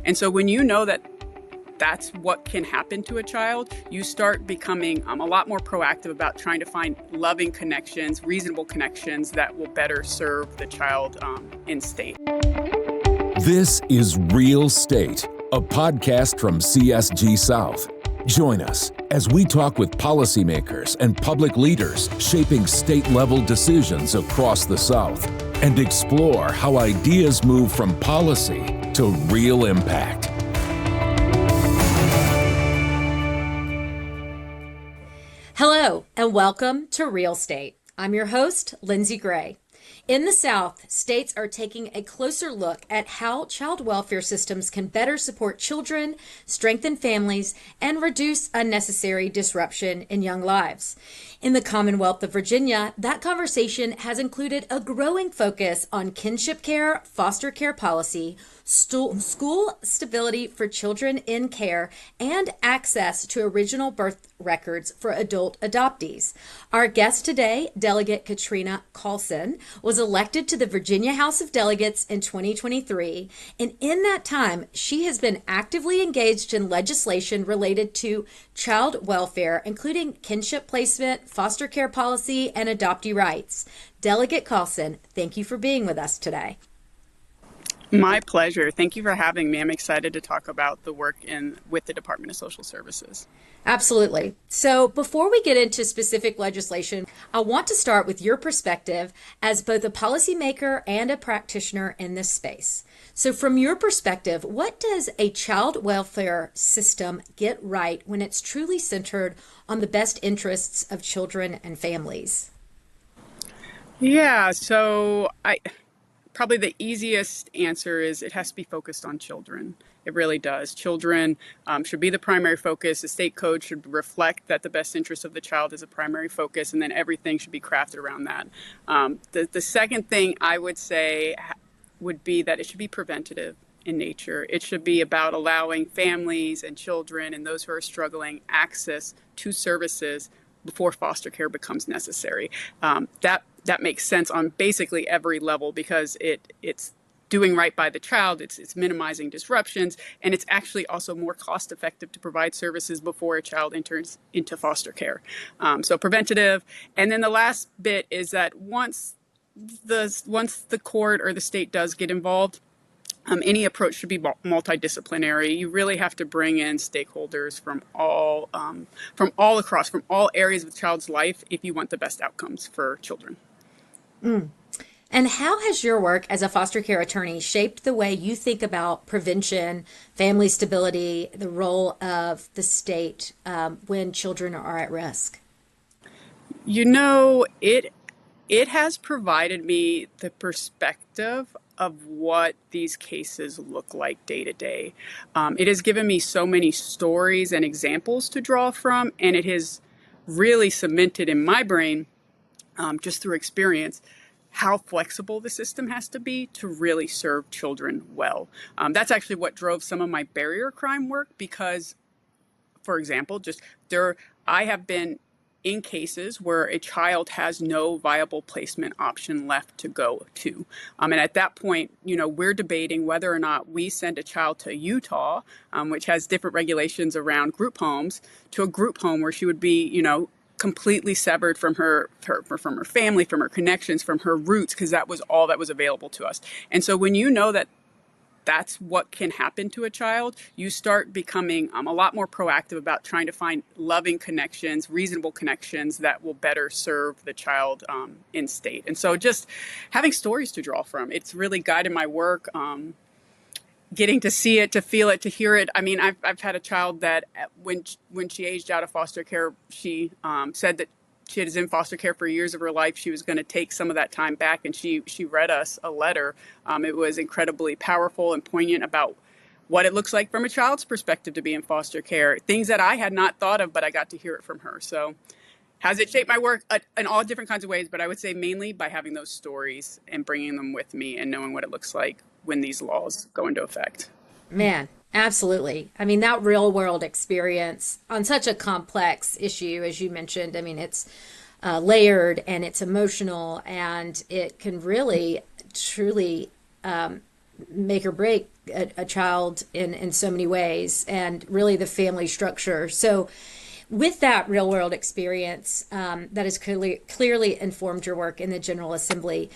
And so when you know that that's what can happen to a child, you start becoming a lot more proactive about trying to find loving connections, reasonable connections that will better serve the child in state. This is Real State, a podcast from CSG South. Join us as we talk with policymakers and public leaders shaping state-level decisions across the South and explore how ideas move from policy to real impact. Hello, and welcome to Real State. I'm your host, Lindsey Gray. In the South, states are taking a closer look at how child welfare systems can better support children, strengthen families, and reduce unnecessary disruption in young lives. In the Commonwealth of Virginia, that conversation has included a growing focus on kinship care, foster care policy, school stability for children in care, and access to original birth records for adult adoptees. Our guest today, Delegate Katrina Callsen, was elected to the Virginia House of Delegates in 2023, and in that time, she has been actively engaged in legislation related to child welfare, including kinship placement, foster care policy, and adoptee rights. Delegate Callsen, thank you for being with us today. My pleasure. Thank you for having me. I'm excited to talk about the work with the Department of Social Services. Absolutely. So before we get into specific legislation, I want to start with your perspective as both a policymaker and a practitioner in this space. So from your perspective, what does a child welfare system get right when it's truly centered on the best interests of children and families? Yeah, so probably the easiest answer is it has to be focused on children. It really does. Children should be the primary focus. The state code should reflect that the best interest of the child is a primary focus, and then everything should be crafted around that. The second thing I would say would be that it should be preventative in nature. It should be about allowing families and children and those who are struggling access to services before foster care becomes necessary. That makes sense on basically every level because it's doing right by the child, it's minimizing disruptions, and it's actually also more cost effective to provide services before a child enters into foster care. So preventative. And then the last bit is that once the court or the state does get involved, any approach should be multidisciplinary. You really have to bring in stakeholders from all areas of the child's life if you want the best outcomes for children. And how has your work as a foster care attorney shaped the way you think about prevention, family stability, the role of the state when children are at risk? You know, it has provided me the perspective of what these cases look like day to day. It has given me so many stories and examples to draw from, and it has really cemented in my brain, just through experience, how flexible the system has to be to really serve children well. That's actually what drove some of my barrier crime work because, for example, I have been in cases where a child has no viable placement option left to go to. And at that point, we're debating whether or not we send a child to Utah, which has different regulations around group homes, to a group home where she would be, completely severed from her family, from her connections, from her roots, because that was all that was available to us. And so when you know that that's what can happen to a child, you start becoming a lot more proactive about trying to find loving connections, reasonable connections that will better serve the child in state. And so just having stories to draw from, it's really guided my work. Getting to see it, to feel it, to hear it. I mean, I've had a child that when she aged out of foster care, she said that she was in foster care for years of her life. She was going to take some of that time back, and she read us a letter. It was incredibly powerful and poignant about what it looks like from a child's perspective to be in foster care, things that I had not thought of, but I got to hear it from her. So has it shaped my work in all different kinds of ways? But I would say mainly by having those stories and bringing them with me and knowing what it looks like when these laws go into effect. Man, absolutely. I mean, that real world experience on such a complex issue, as you mentioned, I mean, it's layered and it's emotional, and it can really, truly make or break a child in so many ways, and really the family structure. So with that real world experience, that has clearly informed your work in the General Assembly,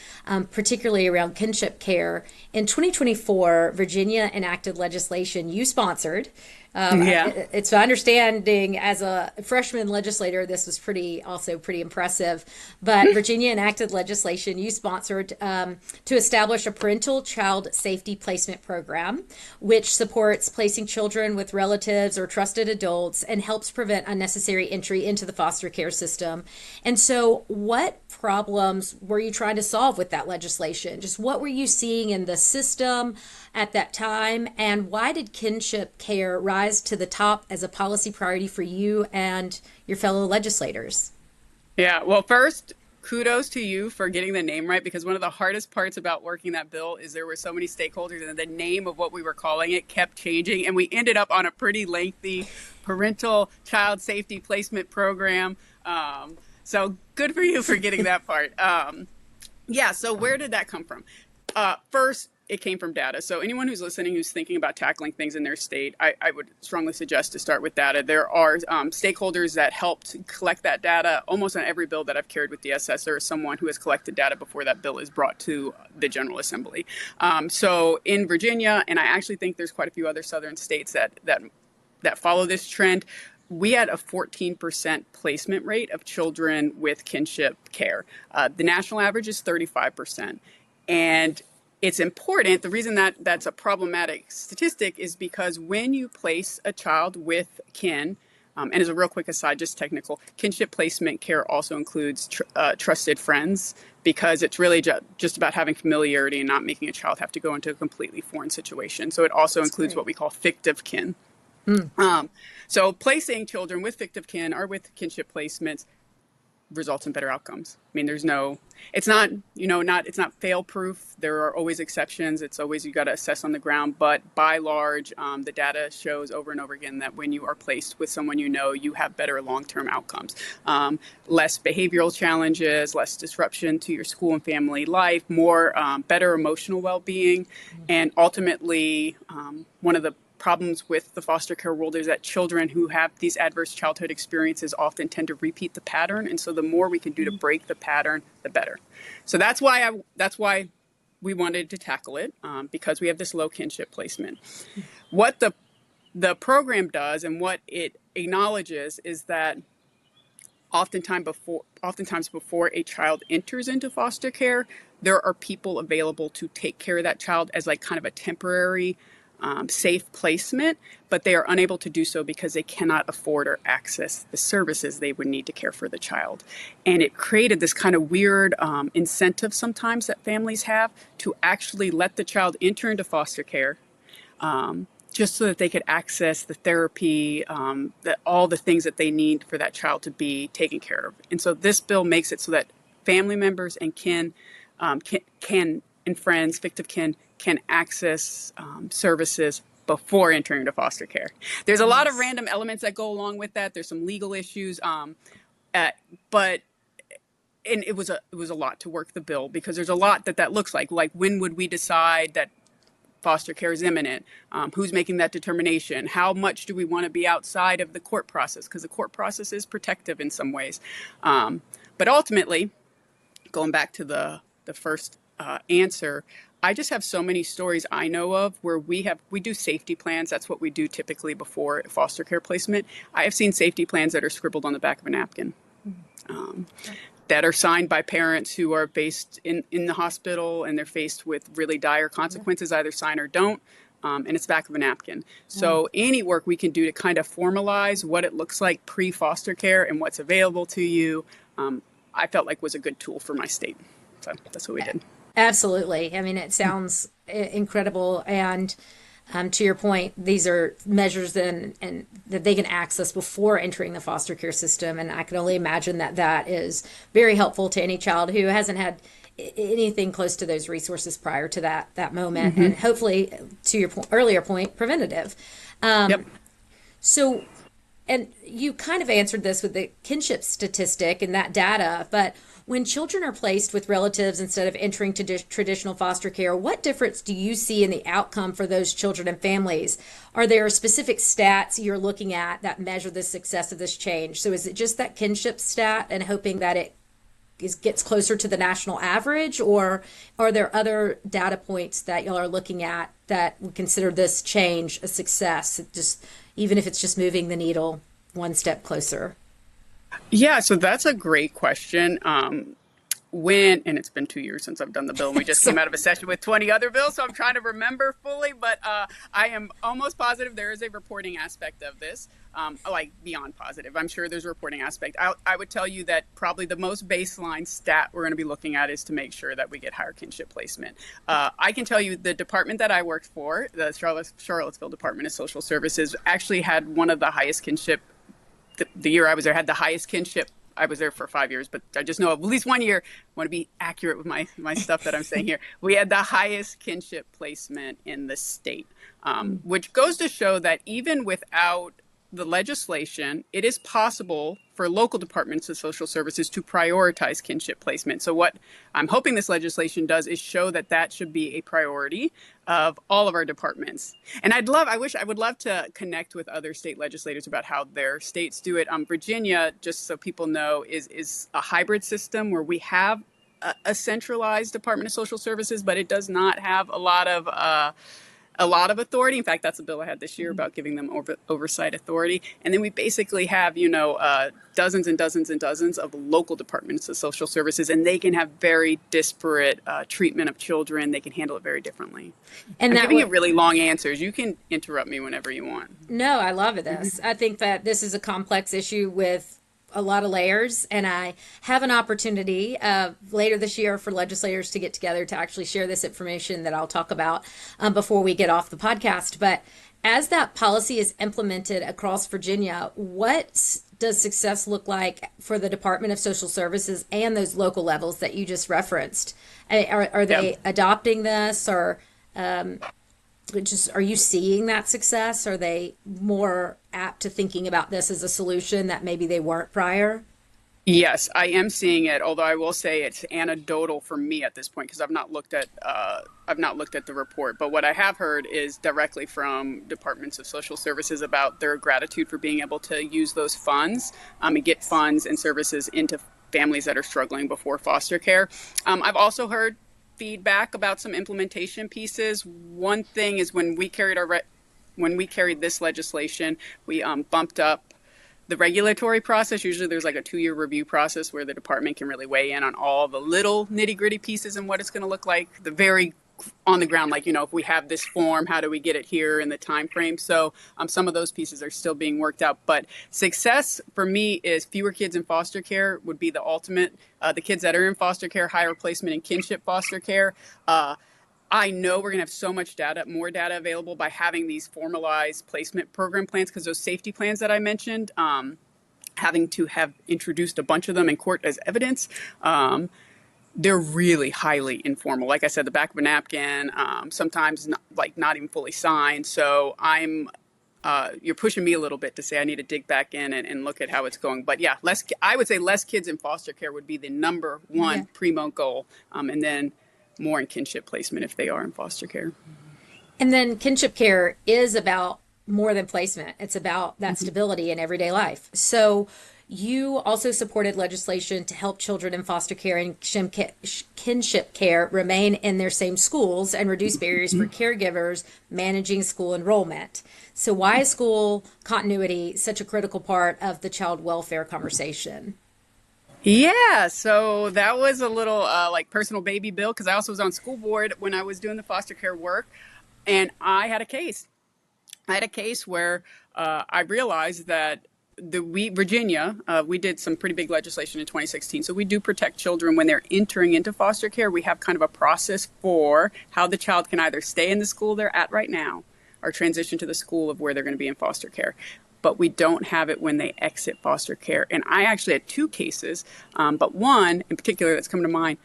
particularly around kinship care. In 2024, Virginia enacted legislation you sponsored. Yeah. It's my understanding as a freshman legislator, this was also pretty impressive. But Virginia enacted legislation you sponsored to establish a parental child safety placement program, which supports placing children with relatives or trusted adults and helps prevent unnecessary entry into the foster care system. And so, what problems were you trying to solve with that legislation? Just what were you seeing in the system at that time, and why did kinship care rise to the top as a policy priority for you and your fellow legislators? Yeah. Well, first, kudos to you for getting the name right, because one of the hardest parts about working that bill is there were so many stakeholders and the name of what we were calling it kept changing. And we ended up on a pretty lengthy parental child safety placement program. So good for you for getting that part. Yeah. So where did that come from? First, it came from data. So anyone who's listening who's thinking about tackling things in their state, I would strongly suggest to start with data. There are stakeholders that helped collect that data. Almost on every bill that I've carried with DSS, there is someone who has collected data before that bill is brought to the General Assembly. So in Virginia, and I actually think there's quite a few other southern states that follow this trend, we had a 14% placement rate of children with kinship care. The national average is 35%. And it's important. The reason that that's a problematic statistic is because when you place a child with kin, and as a real quick aside, just technical, kinship placement care also includes trusted friends, because it's really just about having familiarity and not making a child have to go into a completely foreign situation. So it also includes what we call fictive kin. So placing children with fictive kin or with kinship placements results in better outcomes. I mean, it's not fail proof. There are always exceptions. It's always, you got to assess on the ground, but by large, the data shows over and over again that when you are placed with someone, you have better long-term outcomes, less behavioral challenges, less disruption to your school and family life, more, better emotional well-being. And ultimately, one of the problems with the foster care world is that children who have these adverse childhood experiences often tend to repeat the pattern. And so the more we can do to break the pattern, the better. So that's why we wanted to tackle it, because we have this low kinship placement. What the program does and what it acknowledges is that oftentimes before a child enters into foster care, there are people available to take care of that child as like kind of a temporary safe placement, but they are unable to do so because they cannot afford or access the services they would need to care for the child. And it created this kind of weird incentive sometimes that families have to actually let the child enter into foster care, just so that they could access the therapy, all the things that they need for that child to be taken care of. And so this bill makes it so that family members and kin and friends, fictive kin, can access services before entering into foster care. There's a lot of random elements that go along with that. There's some legal issues, but it was a lot to work the bill, because there's a lot that looks like when would we decide that foster care is imminent? Who's making that determination? How much do we want to be outside of the court process? Because the court process is protective in some ways. But ultimately, going back to the first answer, I just have so many stories I know of where we do safety plans. That's what we do typically before foster care placement. I have seen safety plans that are scribbled on the back of a napkin, that are signed by parents who are based in the hospital, and they're faced with really dire consequences, either sign or don't, and it's back of a napkin. So any work we can do to kind of formalize what it looks like pre-foster care and what's available to you, I felt like was a good tool for my state. So that's what we did. Absolutely. I mean, it sounds incredible. And to your point, these are measures and that they can access before entering the foster care system. And I can only imagine that is very helpful to any child who hasn't had anything close to those resources prior to that moment. And hopefully, to your earlier point, preventative. Yep. So, and you kind of answered this with the kinship statistic and that data, but When children are placed with relatives instead of entering traditional foster care, what difference do you see in the outcome for those children and families? Are there specific stats you're looking at that measure the success of this change? So is it just that kinship stat and hoping that it gets closer to the national average, or are there other data points that y'all are looking at that would consider this change a success, just even if it's just moving the needle one step closer? Yeah, so that's a great question. And it's been 2 years since I've done the bill, and we just came out of a session with 20 other bills, so I'm trying to remember fully, but I am almost positive there is a reporting aspect of this, like beyond positive. I'm sure there's a reporting aspect. I would tell you that probably the most baseline stat we're going to be looking at is to make sure that we get higher kinship placement. I can tell you the department that I worked for, the Charlottesville Department of Social Services, actually had one of the highest kinship. The year I was there had the highest kinship. I was there for 5 years, but I just know of at least 1 year. I want to be accurate with my stuff that I'm saying here. We had the highest kinship placement in the state, which goes to show that even without the legislation, it is possible for local departments of social services to prioritize kinship placement. So what I'm hoping this legislation does is show that that should be a priority of all of our departments. And I would love to connect with other state legislators about how their states do it. Virginia, just so people know, is a hybrid system where we have a centralized Department of Social Services, but it does not have a lot of authority. In fact, that's a bill I had this year about giving them oversight authority. And then we basically have, dozens and dozens and dozens of local departments of social services, and they can have very disparate treatment of children. They can handle it very differently. And I'm giving you really long answers. You can interrupt me whenever you want. No, I love this. I think that this is a complex issue with a lot of layers, and I have an opportunity later this year for legislators to get together to actually share this information that I'll talk about before we get off the podcast. But as that policy is implemented across Virginia, what does success look like for the Department of Social Services and those local levels that you just referenced? Are they adopting this, or are you seeing that success? Are they more apt to thinking about this as a solution that maybe they weren't prior? Yes, I am seeing it. Although I will say it's anecdotal for me at this point because I've not looked at the report. But what I have heard is directly from departments of social services about their gratitude for being able to use those funds and get funds and services into families that are struggling before foster care. I've also heard feedback about some implementation pieces. One thing is when we carried this legislation, we bumped up the regulatory process. Usually there's like a 2-year review process where the department can really weigh in on all the little nitty-gritty pieces and what it's going to look like. The very on the ground, like, if we have this form, how do we get it here in the time frame? So some of those pieces are still being worked out. But success for me is fewer kids in foster care would be the ultimate. The kids that are in foster care, higher placement in kinship foster care. I know we're going to have so much more data available by having these formalized placement program plans, because those safety plans that I mentioned, having to have introduced a bunch of them in court as evidence, they're really highly informal. Like I said, the back of a napkin, sometimes not even fully signed. So you're pushing me a little bit to say I need to dig back in and look at how it's going. But yeah, I would say less kids in foster care would be the number one primo goal. And then more in kinship placement if they are in foster care. And then kinship care is about more than placement. It's about that stability in everyday life. So you also supported legislation to help children in foster care and kinship care remain in their same schools and reduce barriers for caregivers managing school enrollment. So why is school continuity such a critical part of the child welfare conversation? Yeah, so that was a little personal baby bill, because I also was on school board when I was doing the foster care work, and I had a case. Where I realized that Virginia, we did some pretty big legislation in 2016. So we do protect children when they're entering into foster care. We have kind of a process for how the child can either stay in the school they're at right now or transition to the school of where they're going to be in foster care. But we don't have it when they exit foster care. And I actually had 2 cases, but one in particular that's come to mind.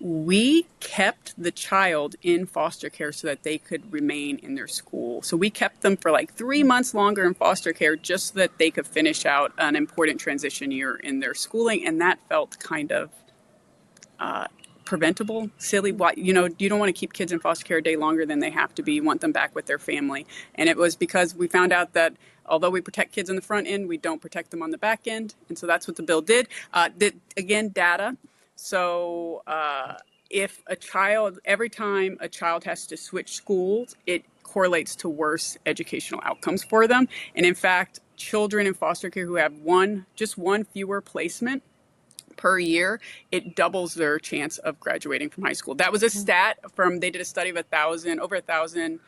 We kept the child in foster care so that they could remain in their school. So we kept them for 3 months longer in foster care just so that they could finish out an important transition year in their schooling. And that felt kind of preventable, silly. You don't want to keep kids in foster care a day longer than they have to be. You want them back with their family. And it was because we found out that although we protect kids on the front end, we don't protect them on the back end. And so that's what the bill did. Again, data. So if every time a child has to switch schools, it correlates to worse educational outcomes for them. And in fact, children in foster care who have just one fewer placement per year, it doubles their chance of graduating from high school. That was a stat they did a study of over 1,000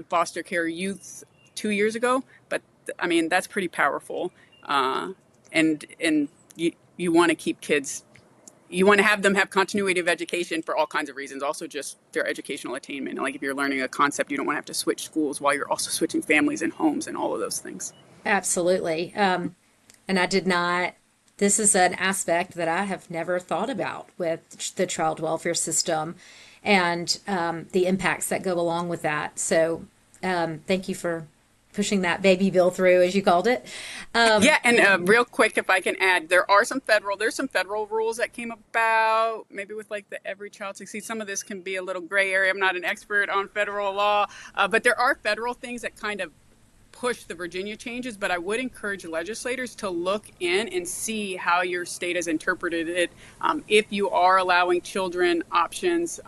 foster care youths 2 years ago. But I mean, that's pretty powerful. And you want to keep kids, you want to have them have continuity of education for all kinds of reasons. Also just their educational attainment. Like if you're learning a concept, you don't want to have to switch schools while you're also switching families and homes and all of those things. Absolutely. This is an aspect that I have never thought about with the child welfare system and the impacts that go along with that. So thank you for pushing that baby bill through, as you called it. And real quick, if I can add, there's some federal rules that came about, maybe with like the Every Child Succeeds. Some of this can be a little gray area. I'm not an expert on federal law, but there are federal things that kind of push the Virginia changes, but I would encourage legislators to look in and see how your state has interpreted it. If you are allowing children options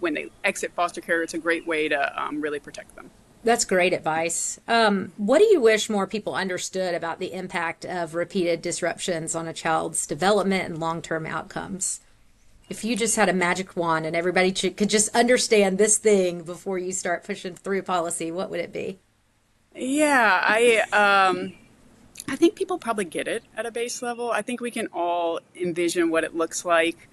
when they exit foster care, it's a great way to really protect them. That's great advice. What do you wish more people understood about the impact of repeated disruptions on a child's development and long-term outcomes? If you just had a magic wand and everybody could just understand this thing before you start pushing through policy, what would it be? Yeah, I think people probably get it at a base level. I think we can all envision what it looks like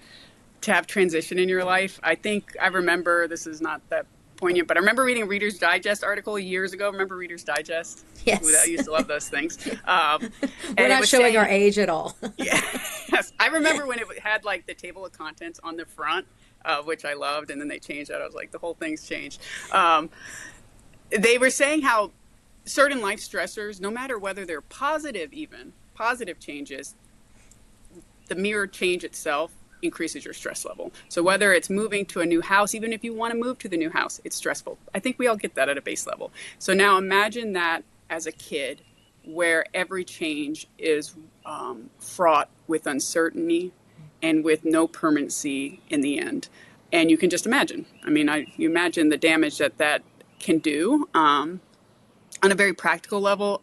to have transition in your life. I remember, this is not that poignant, but I remember reading a Reader's Digest article years ago. Remember Reader's Digest? Yes. Ooh, I used to love those things. We're not showing our age at all. Yes. I remember when it had like the table of contents on the front, which I loved, and then they changed that. I was like, the whole thing's changed. They were saying how certain life stressors, no matter whether they're positive changes, the mere change itself increases your stress level. So whether it's moving to a new house, even if you want to move to the new house, it's stressful. I think we all get that at a base level. So now imagine that as a kid, where every change is fraught with uncertainty and with no permanency in the end. And you can just imagine. I mean, you imagine the damage that can do. On a very practical level,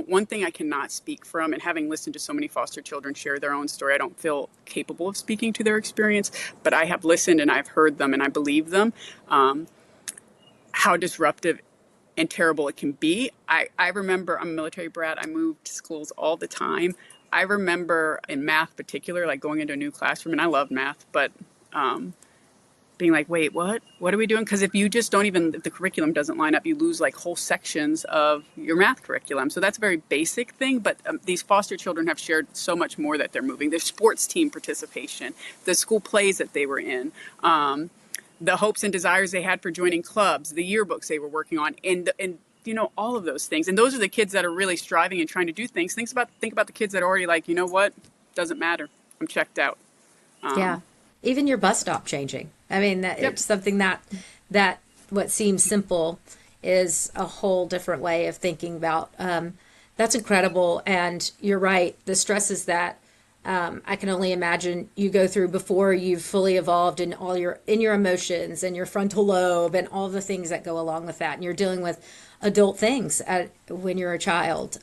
one thing I cannot speak from, and having listened to so many foster children share their own story, I don't feel capable of speaking to their experience, but I have listened and I've heard them and I believe them, how disruptive and terrible it can be. I remember, I'm a military brat, I moved to schools all the time. I remember in math particular, like going into a new classroom, and I love math, but being like, wait, what are we doing? Because if you just if the curriculum doesn't line up, you lose like whole sections of your math curriculum. So that's a very basic thing. But these foster children have shared so much more that they're moving. Their sports team participation, the school plays that they were in, the hopes and desires they had for joining clubs, the yearbooks they were working on, and all of those things. And those are the kids that are really striving and trying to do things. Think about the kids that are already like, you know what? Doesn't matter. I'm checked out. Yeah. Even your bus stop changing. I mean, it's something that what seems simple is a whole different way of thinking about. That's incredible. And you're right. The stresses that I can only imagine you go through before you've fully evolved in your emotions and your frontal lobe and all the things that go along with that. And you're dealing with adult things when you're a child.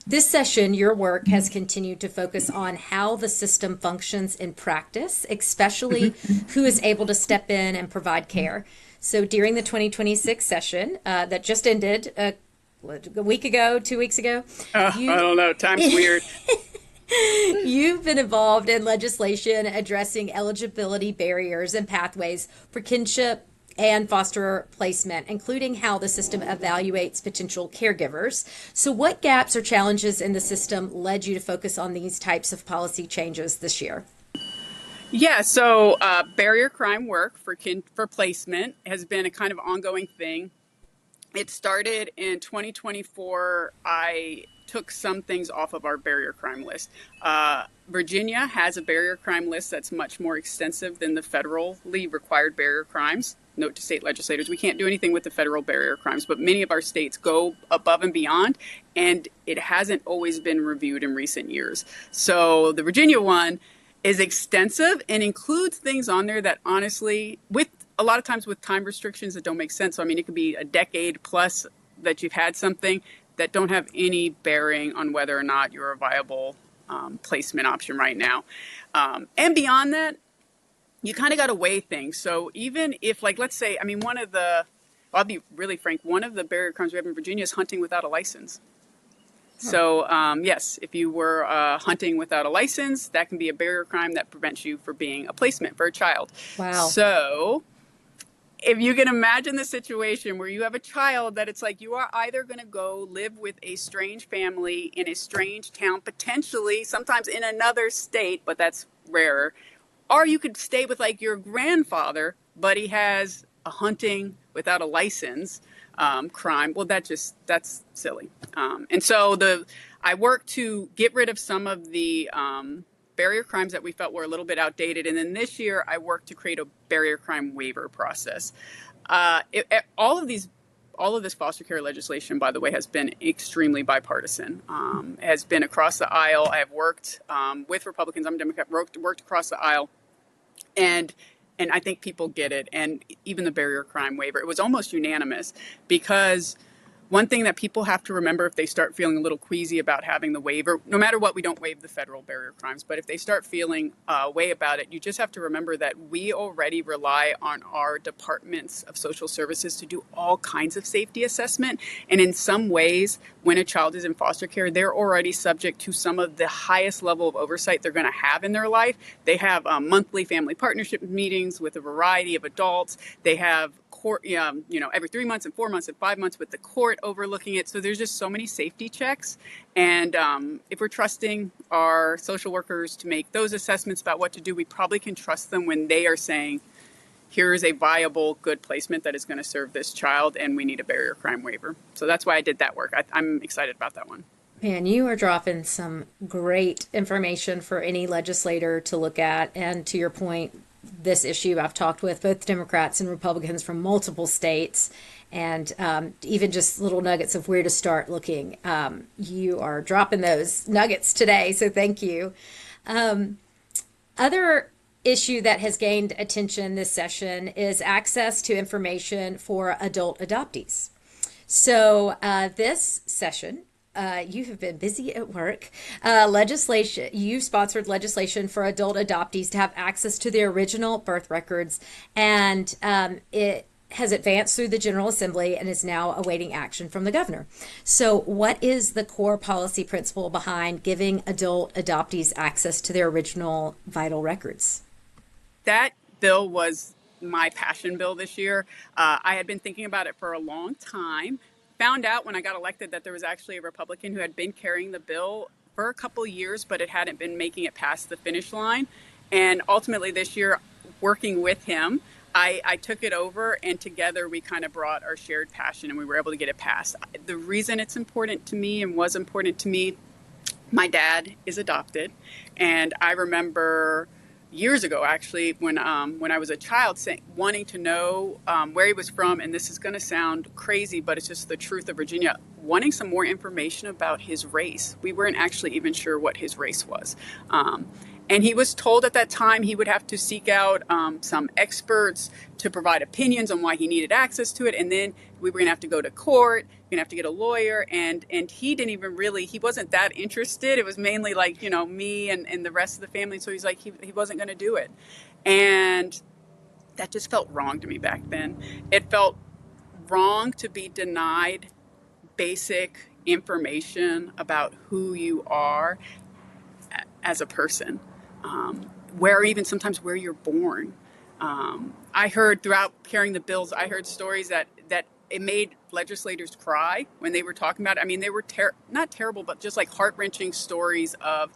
This session, your work has continued to focus on how the system functions in practice, especially who is able to step in and provide care. So during the 2026 session that just ended a week ago, 2 weeks ago. I don't know. Time's weird. You've been involved in legislation addressing eligibility barriers and pathways for kinship and foster placement, including how the system evaluates potential caregivers. So what gaps or challenges in the system led you to focus on these types of policy changes this year? Yeah, so barrier crime work for placement has been a kind of ongoing thing. It started in 2024. I took some things off of our barrier crime list. Virginia has a barrier crime list that's much more extensive than the federally required barrier crimes. Note to state legislators, we can't do anything with the federal barrier crimes, but many of our states go above and beyond, and it hasn't always been reviewed in recent years. So the Virginia one is extensive and includes things on there that honestly, with a lot of times with time restrictions that don't make sense. So, I mean, it could be a decade plus that you've had something that don't have any bearing on whether or not you're a viable placement option right now. And beyond that, you kind of got to weigh things. So even if, like, let's say, I mean, I'll be really frank, one of the barrier crimes we have in Virginia is hunting without a license. So, yes, if you were hunting without a license, that can be a barrier crime that prevents you from being a placement for a child. Wow. So if you can imagine the situation where you have a child that it's like you are either going to go live with a strange family in a strange town, potentially sometimes in another state, but that's rarer, or you could stay with like your grandfather, but he has a hunting without a license crime. Well, that's silly. And so I worked to get rid of some of the barrier crimes that we felt were a little bit outdated. And then this year I worked to create a barrier crime waiver process. All of this foster care legislation, by the way, has been extremely bipartisan, has been across the aisle. I have worked with Republicans. I'm a Democrat, worked across the aisle. And I think people get it. And even the barrier crime waiver, it was almost unanimous, because one thing that people have to remember if they start feeling a little queasy about having the waiver, no matter what, we don't waive the federal barrier crimes, but if they start feeling a way about it, you just have to remember that we already rely on our departments of social services to do all kinds of safety assessment. And in some ways, when a child is in foster care, they're already subject to some of the highest level of oversight they're going to have in their life. They have monthly family partnership meetings with a variety of adults. They have court, every 3 months and 4 months and 5 months with the court overlooking it. So there's just so many safety checks. And if we're trusting our social workers to make those assessments about what to do, we probably can trust them when they are saying, here is a viable, good placement that is going to serve this child, and we need a barrier crime waiver. So that's why I did that work. I'm excited about that one. Man, you are dropping some great information for any legislator to look at. And to your point, this issue, I've talked with both Democrats and Republicans from multiple states, and even just little nuggets of where to start looking. You are dropping those nuggets today, so thank you. Other issue that has gained attention this session is access to information for adult adoptees. So this session, you have been busy at work. You sponsored legislation for adult adoptees to have access to their original birth records, and it has advanced through the General Assembly and is now awaiting action from the governor. So what is the core policy principle behind giving adult adoptees access to their original vital records? That bill was my passion bill this year. I had been thinking about it for a long time. Found out when I got elected that there was actually a Republican who had been carrying the bill for a couple years, but it hadn't been making it past the finish line. And ultimately this year, working with him, I took it over, and together we kind of brought our shared passion and we were able to get it passed. The reason it's important to me and was important to me, my dad is adopted. And I remember years ago, actually, when I was a child, wanting to know where he was from, and this is going to sound crazy, but it's just the truth of Virginia, wanting some more information about his race. We weren't actually even sure what his race was. And he was told at that time he would have to seek out some experts to provide opinions on why he needed access to it. And then we were going to have to go to court, we're going to have to get a lawyer. And he didn't even he wasn't that interested. It was mainly like, me and the rest of the family. So he's like, he wasn't going to do it. And that just felt wrong to me back then. It felt wrong to be denied basic information about who you are as a person. Where even sometimes where you're born. I heard throughout carrying the bills, I heard stories that it made legislators cry when they were talking about it. I mean, they were not terrible, but just like heart-wrenching stories of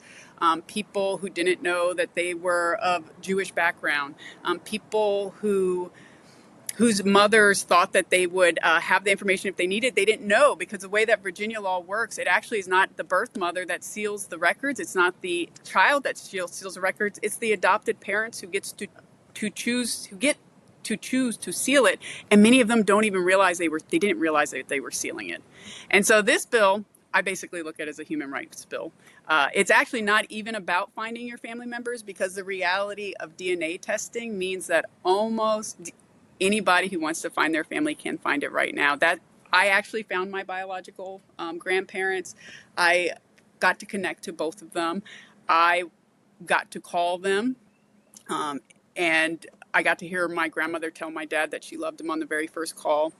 people who didn't know that they were of Jewish background, people who whose mothers thought that they would have the information if they needed. They didn't know, because the way that Virginia law works, it actually is not the birth mother that seals the records. It's not the child that seals the records. It's the adopted parents who gets to choose, who get to choose to seal it. And many of them don't even realize they didn't realize that they were sealing it. And so this bill, I basically look at as a human rights bill. It's actually not even about finding your family members, because the reality of DNA testing means that almost anybody who wants to find their family can find it right now. That I actually found my biological grandparents. I got to connect to both of them. I got to call them, and I got to hear my grandmother tell my dad that she loved him on the very first call.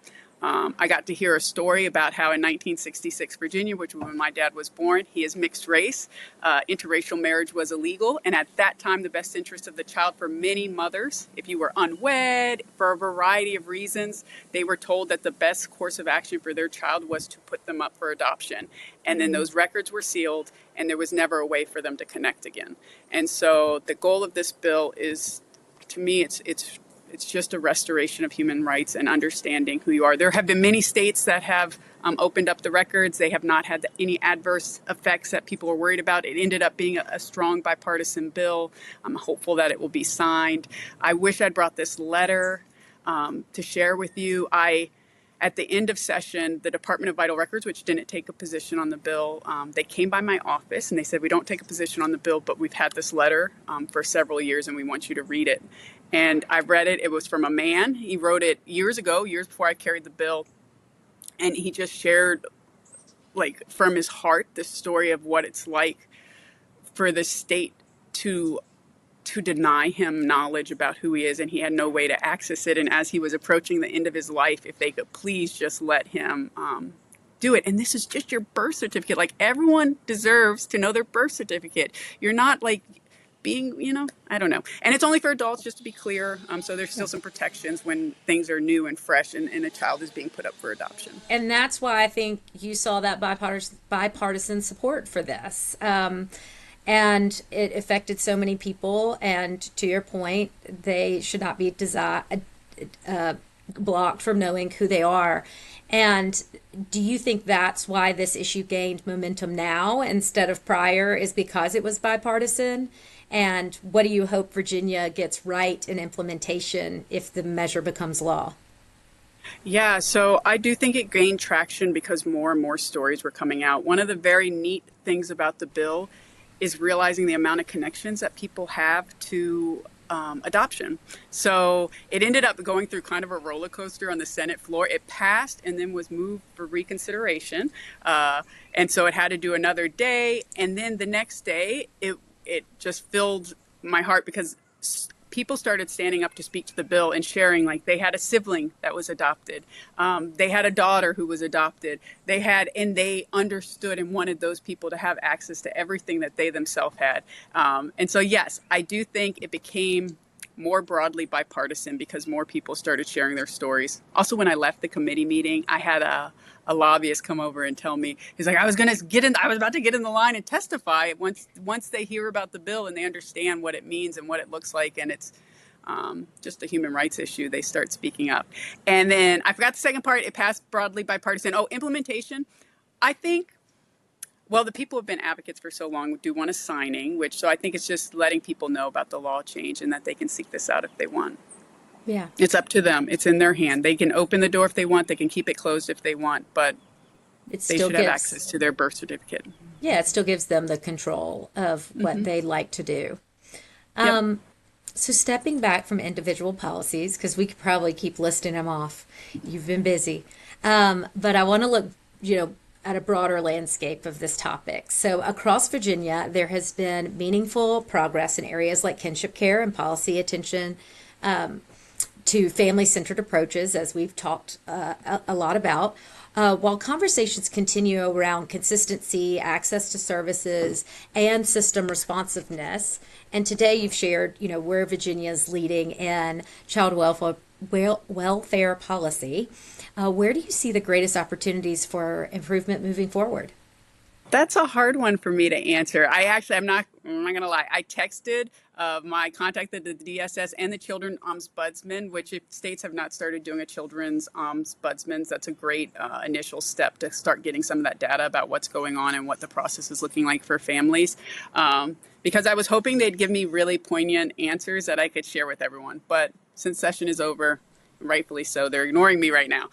I got to hear a story about how in 1966 Virginia, which was when my dad was born, he is mixed race. Interracial marriage was illegal. And at that time, the best interest of the child for many mothers, if you were unwed, for a variety of reasons, they were told that the best course of action for their child was to put them up for adoption. And then those records were sealed, and there was never a way for them to connect again. And so the goal of this bill is, to me, it's just a restoration of human rights and understanding who you are. There have been many states that have opened up the records. They have not had any adverse effects that people were worried about. It ended up being a strong bipartisan bill. I'm hopeful that it will be signed. I wish I'd brought this letter to share with you. At the end of session, the Department of Vital Records, which didn't take a position on the bill, they came by my office and they said, we don't take a position on the bill, but we've had this letter for several years and we want you to read it. And I read it. It was from a man. He wrote it years ago, years before I carried the bill. And he just shared, like, from his heart, the story of what it's like for the state to deny him knowledge about who he is, and he had no way to access it. And as he was approaching the end of his life, if they could please just let him do it. And this is just your birth certificate. Like, everyone deserves to know their birth certificate. You're not like being, I don't know. And it's only for adults, just to be clear. So there's still some protections when things are new and fresh and a child is being put up for adoption. And that's why I think you saw that bipartisan support for this. And it affected so many people. And to your point, they should not be blocked from knowing who they are. And do you think that's why this issue gained momentum now instead of prior, is because it was bipartisan? And what do you hope Virginia gets right in implementation if the measure becomes law? Yeah, so I do think it gained traction because more and more stories were coming out. One of the very neat things about the bill is realizing the amount of connections that people have to adoption. So it ended up going through kind of a roller coaster on the Senate floor. It passed and then was moved for reconsideration. And so it had to do another day. And then the next day, it just filled my heart because people started standing up to speak to the bill and sharing, like, they had a sibling that was adopted. They had a daughter who was adopted. And they understood and wanted those people to have access to everything that they themselves had. And so, yes, I do think it became more broadly bipartisan because more people started sharing their stories. Also, when I left the committee meeting, I had a lobbyist come over and tell me, he's like, I was about to get in the line and testify once they hear about the bill and they understand what it means and what it looks like, and it's just a human rights issue, they start speaking up. And then I forgot the second part. It passed broadly bipartisan. Implementation. I think, well, the people have been advocates for so long, do want a signing, so I think it's just letting people know about the law change and that they can seek this out if they want. Yeah. It's up to them. It's in their hand. They can open the door if they want. They can keep it closed if they want, but they should have access to their birth certificate. Yeah, it still gives them the control of what they like to do. Yep. So stepping back from individual policies, because we could probably keep listing them off. You've been busy. But I want to look, at a broader landscape of this topic. So across Virginia, there has been meaningful progress in areas like kinship care and policy attention to family-centered approaches, as we've talked a lot about, while conversations continue around consistency, access to services, and system responsiveness. And today you've shared, where Virginia's leading in child welfare policy. Where do you see the greatest opportunities for improvement moving forward? That's a hard one for me to answer. I'm not going to lie. I texted I contacted the DSS and the Children's Ombudsman, which if states have not started doing a Children's Ombudsman, that's a great initial step to start getting some of that data about what's going on and what the process is looking like for families. Because I was hoping they'd give me really poignant answers that I could share with everyone. But since session is over, rightfully so, they're ignoring me right now.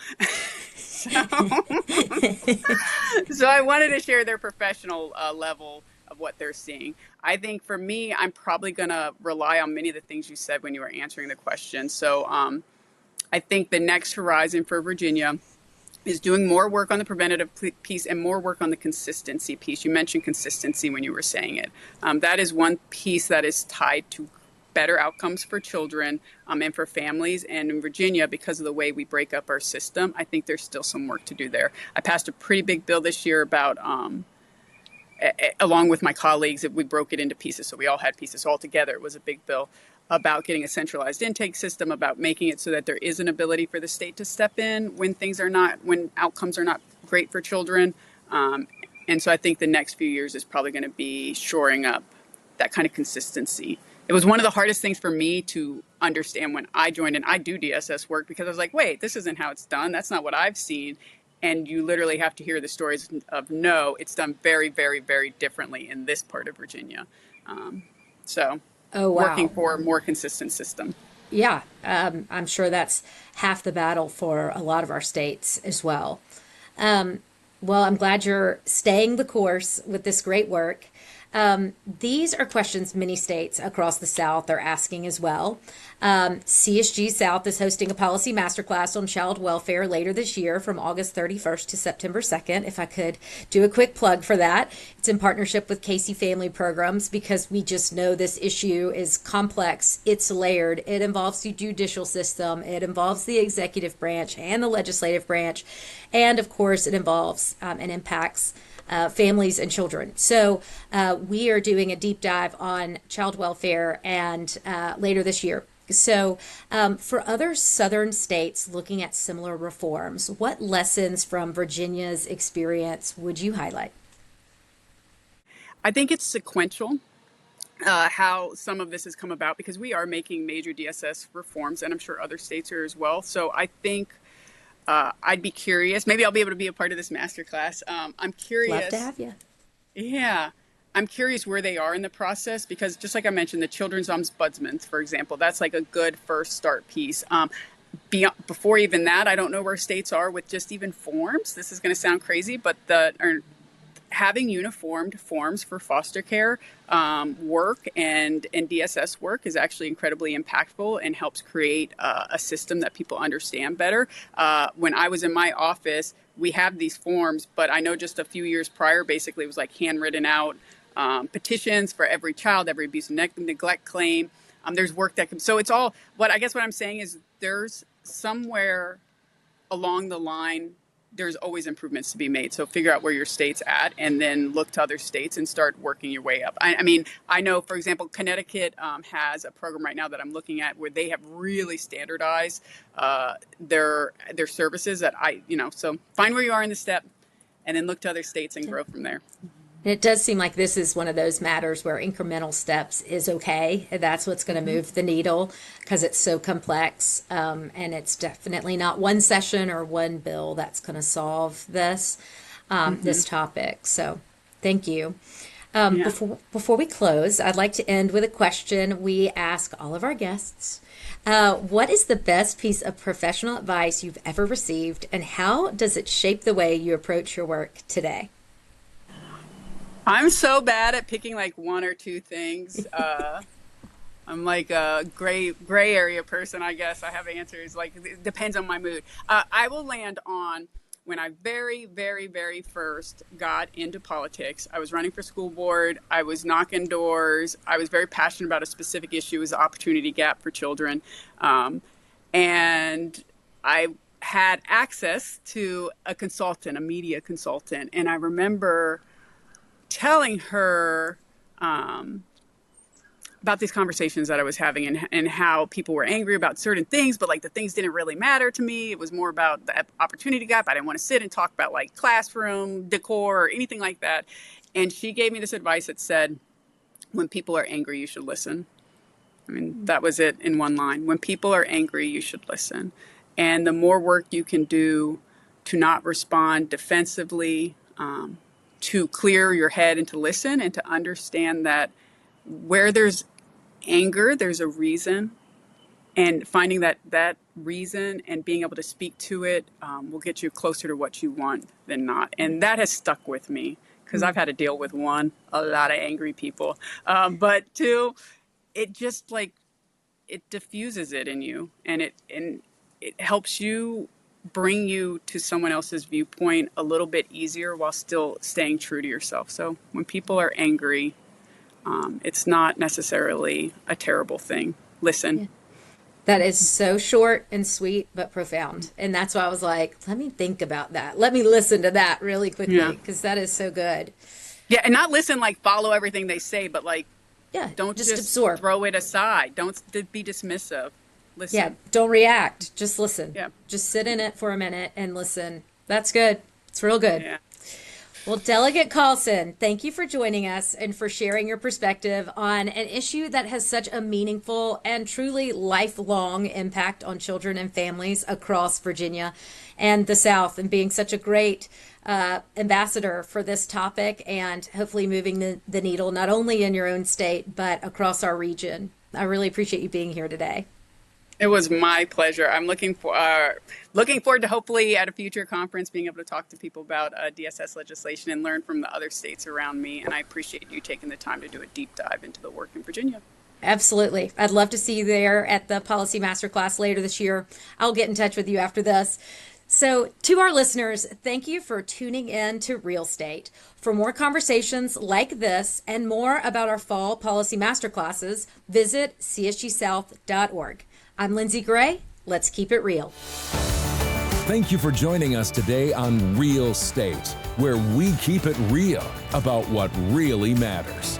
So I wanted to share their professional level of what they're seeing. I think for me, I'm probably going to rely on many of the things you said when you were answering the question. So I think the next horizon for Virginia is doing more work on the preventative piece and more work on the consistency piece. You mentioned consistency when you were saying it. That is one piece that is tied to better outcomes for children and for families. And in Virginia, because of the way we break up our system, I think there's still some work to do there. I passed a pretty big bill this year about, along with my colleagues, we broke it into pieces. So we all had pieces all together. It was a big bill about getting a centralized intake system, about making it so that there is an ability for the state to step in when when outcomes are not great for children. And so I think the next few years is probably going to be shoring up that kind of consistency. It was one of the hardest things for me to understand when I joined, and I do DSS work, because I was like, wait, this isn't how it's done. That's not what I've seen. And you literally have to hear the stories of, no, it's done very, very, very differently in this part of Virginia. Oh, wow. Working for a more consistent system. Yeah, I'm sure that's half the battle for a lot of our states as well. Well, I'm glad you're staying the course with this great work. These are questions many states across the South are asking as well. CSG South is hosting a policy masterclass on child welfare later this year from August 31st to September 2nd. If I could do a quick plug for that. It's in partnership with Casey Family Programs, because we just know this issue is complex. It's layered. It involves the judicial system. It involves the executive branch and the legislative branch. And of course, it involves and impacts families and children. So we are doing a deep dive on child welfare and later this year. So for other southern states looking at similar reforms, what lessons from Virginia's experience would you highlight? I think it's sequential. How some of this has come about, because we are making major DSS reforms, and I'm sure other states are as well. So I think I'd be curious. Maybe I'll be able to be a part of this masterclass. I'm curious. Love to have you. Yeah. I'm curious where they are in the process, because just like I mentioned, the Children's Ombudsman, for example, that's like a good first start piece. Before even that, I don't know where states are with just even forms. This is going to sound crazy, but having uniformed forms for foster care work and DSS work is actually incredibly impactful and helps create a system that people understand better. When I was in my office, we have these forms, but I know just a few years prior, basically it was like handwritten out petitions for every child, every abuse and neglect claim. There's work that can, so it's all, what I'm saying is there's somewhere along the line, there's always improvements to be made. So figure out where your state's at and then look to other states and start working your way up. I mean, I know, for example, Connecticut has a program right now that I'm looking at where they have really standardized their services so find where you are in the step and then look to other states and grow from there. It does seem like this is one of those matters where incremental steps is okay. That's what's going to move the needle, because it's so complex. And it's definitely not one session or one bill that's going to solve this topic. So thank you. Before we close, I'd like to end with a question we ask all of our guests. What is the best piece of professional advice you've ever received, and how does it shape the way you approach your work today? I'm so bad at picking like one or two things. I'm like a gray area person, I guess. I have answers, like it depends on my mood. I will land on when I very, very, very first got into politics. I was running for school board. I was knocking doors. I was very passionate about a specific issue, it was the opportunity gap for children. And I had access to a consultant, a media consultant. And I remember telling her about these conversations that I was having and how people were angry about certain things, but like the things didn't really matter to me. It was more about the opportunity gap. I didn't want to sit and talk about like classroom decor or anything like that. And she gave me this advice that said, when people are angry, you should listen. I mean, that was it in one line. When people are angry, you should listen. And the more work you can do to not respond defensively, to clear your head and to listen and to understand that where there's anger, there's a reason. And finding that reason and being able to speak to it will get you closer to what you want than not. And that has stuck with me because I've had to deal with, one, a lot of angry people. But two, it just like, it diffuses it in you, and it helps you bring you to someone else's viewpoint a little bit easier while still staying true to yourself. So when people are angry, it's not necessarily a terrible thing. Listen. Yeah. That is so short and sweet, but profound. And that's why I was like, let me think about that. Let me listen to that really quickly, because that is so good. Yeah, and not listen, like follow everything they say, but like, don't just absorb. Throw it aside. Don't be dismissive. Listen. Yeah, don't react. Just listen. Yeah. Just sit in it for a minute and listen. That's good. It's real good. Yeah. Well, Delegate Callsen, thank you for joining us and for sharing your perspective on an issue that has such a meaningful and truly lifelong impact on children and families across Virginia and the South, and being such a great ambassador for this topic and hopefully moving the needle not only in your own state, but across our region. I really appreciate you being here today. It was my pleasure. I'm looking forward to hopefully at a future conference being able to talk to people about DSS legislation and learn from the other states around me. And I appreciate you taking the time to do a deep dive into the work in Virginia. Absolutely. I'd love to see you there at the Policy Masterclass later this year. I'll get in touch with you after this. So to our listeners, thank you for tuning in to Real State. For more conversations like this and more about our fall policy masterclasses, visit csgsouth.org. I'm Lindsey Gray. Let's keep it real. Thank you for joining us today on Real State, where we keep it real about what really matters.